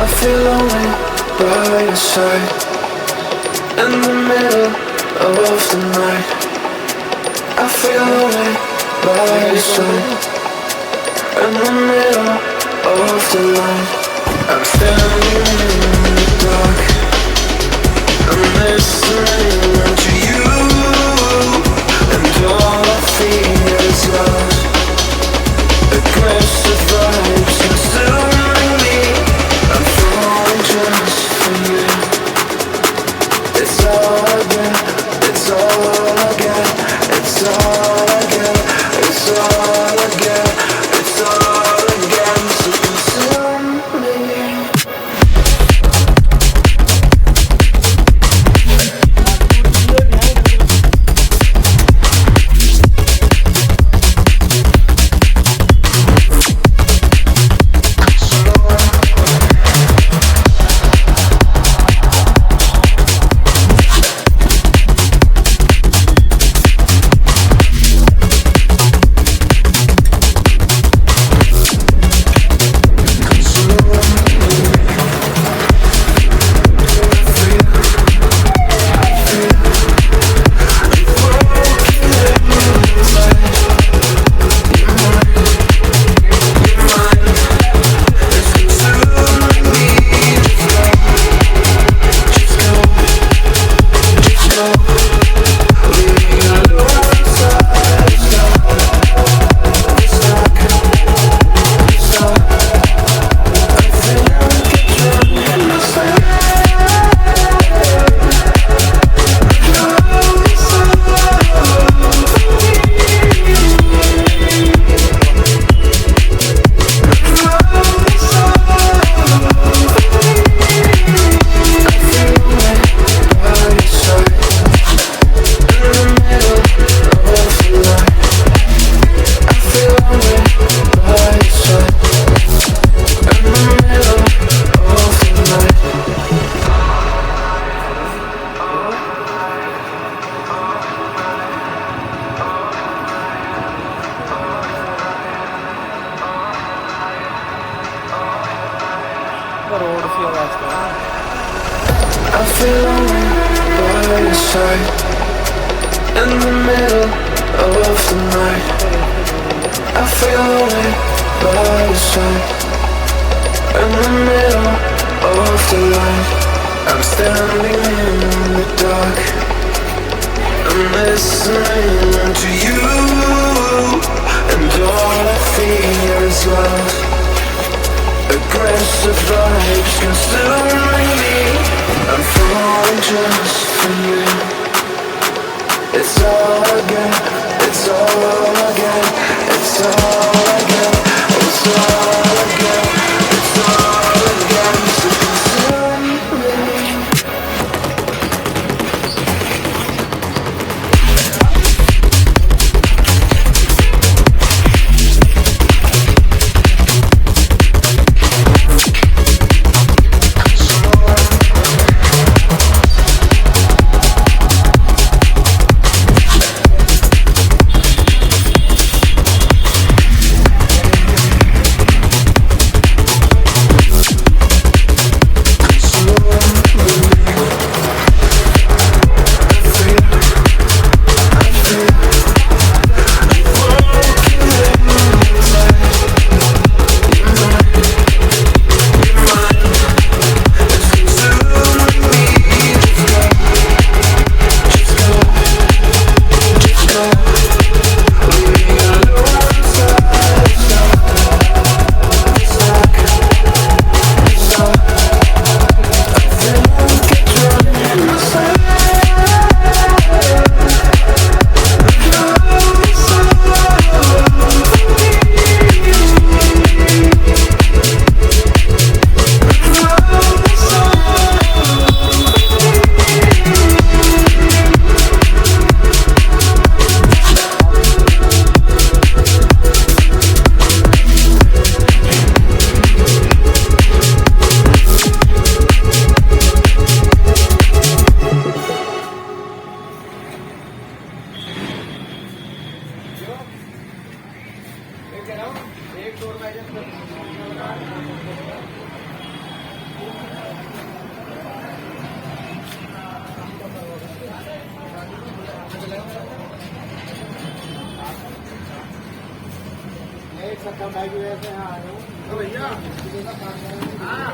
I feel lonely by your side. In the middle of the night, I feel lonely by your side. In the middle of the light, I'm standing in the dark. I'm listening to you, and all I feel is love. Aggressive vibes consuming me. I'm falling just for you. It's all I get, it's all I get, it's all I get, it's all I get, it's all I get. So consume me. I feel lonely by your side. In the middle of the night, I feel lonely by your side. In the middle of the light, I'm standing in the dark. I'm listening to you, and all I feel is love. Aggressive vibes consuming me. I'm falling just for you. It's all I get, it's all I get, it's all I get, it's all I get, it's all I get. So consume me. भैया हाँ